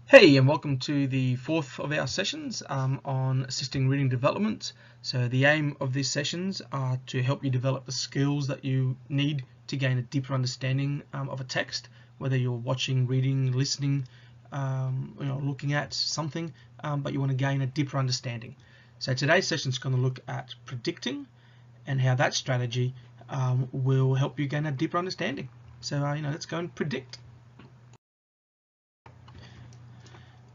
Hey, and welcome to the fourth of our sessions on assisting reading development. So the aim of these sessions are to help you develop the skills that you need to gain a deeper understanding of a text, whether you're watching, reading, listening, looking at something, but you want to gain a deeper understanding. So today's session is going to look at predicting and how that strategy will help you gain a deeper understanding. So let's go and predict.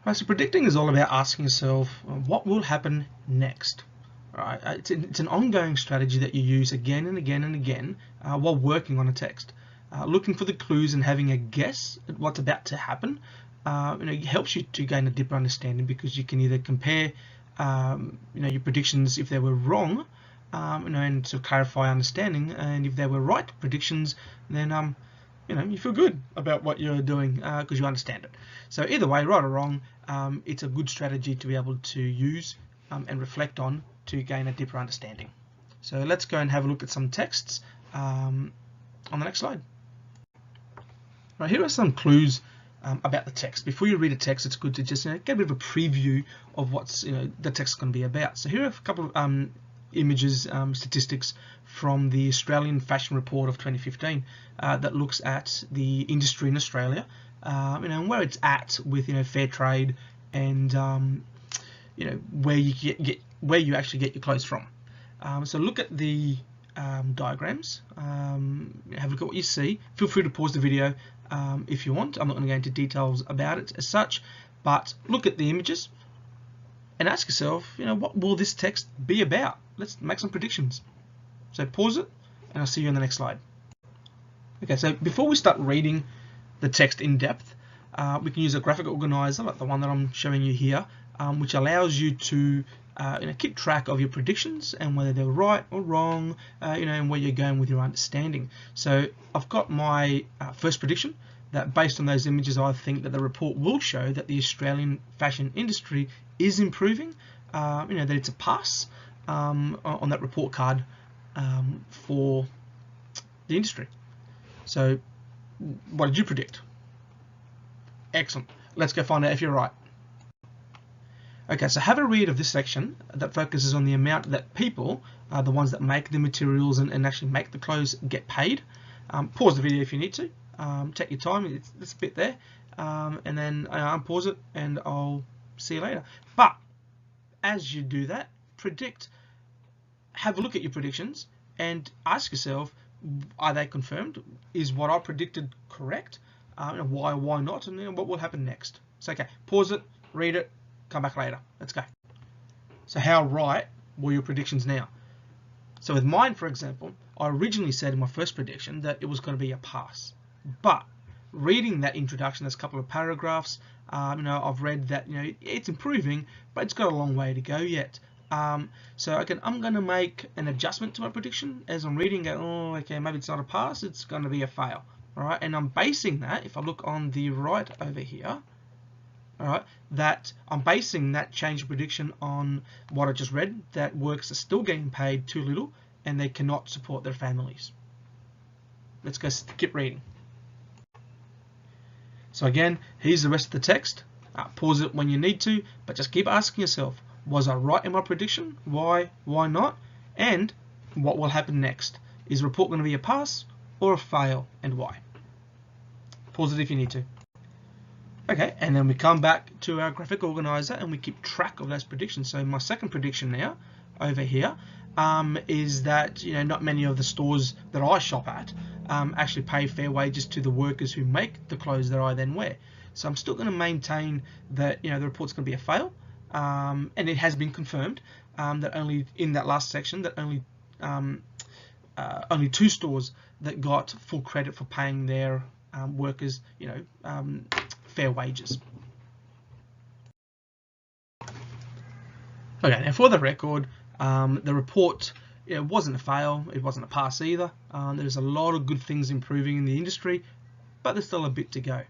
Right, so predicting is all about asking yourself what will happen next. Right, it's an ongoing strategy that you use again and again and again while working on a text. Looking for the clues and having a guess at what's about to happen, it helps you to gain a deeper understanding because you can either compare, your predictions if they were wrong, and to clarify understanding, and if they were right predictions, then you feel good about what you're doing because you understand it. So either way, right or wrong, it's a good strategy to be able to use and reflect on to gain a deeper understanding. So let's go and have a look at some texts on the next slide. Right, here are some clues about the text. Before you read a text, it's good to just get a bit of a preview of what's the text is going to be about. So here are a couple of images, statistics from the Australian Fashion Report of 2015 that looks at the industry in Australia, and where it's at with fair trade and where you actually get your clothes from. So look at the diagrams, have a look at what you see. Feel free to pause the video if you want. I'm not going to go into details about it as such, but look at the images and ask yourself, what will this text be about? Let's make some predictions. So pause it, and I'll see you on the next slide. Okay, so before we start reading the text in depth, we can use a graphic organizer like the one that I'm showing you here, which allows you to keep track of your predictions and whether they're right or wrong, and where you're going with your understanding. So I've got my first prediction that based on those images, I think that the report will show that the Australian fashion industry is improving, that it's a pass on that report card for the industry. So what did you predict? Excellent. Let's go find out if you're right. Okay, so have a read of this section that focuses on the amount that people, the ones that make the materials and actually make the clothes, get paid. Pause the video if you need to. Take your time, it's a bit there, and then unpause it and I'll see you later. But as you do that, predict, have a look at your predictions and ask yourself, are they confirmed? Is what I predicted correct? Why not? And what will happen next? So okay, pause it, read it, come back later. Let's go. So how right were your predictions now? So with mine, for example, I originally said in my first prediction that it was going to be a pass. But reading that introduction, there's a couple of paragraphs, I've read that it's improving, but it's got a long way to go yet. So I'm going to make an adjustment to my prediction as I'm reading. Oh, okay, maybe it's not a pass, it's going to be a fail. All right, and I'm basing that, if I look on the right over here, all right, that I'm basing that change of prediction on what I just read, that workers are still getting paid too little and they cannot support their families. Let's go skip reading. So again, here's the rest of the text. Pause it when you need to, but just keep asking yourself, was I right in my prediction? Why not? And what will happen next? Is the report going to be a pass or a fail, and why? Pause it if you need to. Okay, and then we come back to our graphic organizer and we keep track of those predictions. So my second prediction now over here is that not many of the stores that I shop at actually pay fair wages to the workers who make the clothes that I then wear. So I'm still going to maintain that the report's going to be a fail, and it has been confirmed that only in that last section that only 2 stores that got full credit for paying their workers fair wages. Okay, now for the record, the report wasn't a fail, it wasn't a pass either. There's a lot of good things improving in the industry, but there's still a bit to go.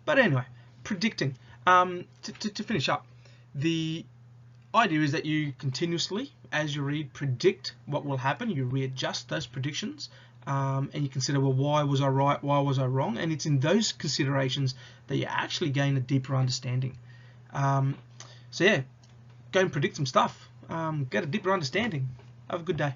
But anyway, predicting. To finish up, the idea is that you continuously, as you read, predict what will happen. You readjust those predictions and you consider, well, why was I right, why was I wrong? And it's in those considerations that you actually gain a deeper understanding. So yeah, go and predict some stuff. Get a deeper understanding. Have a good day.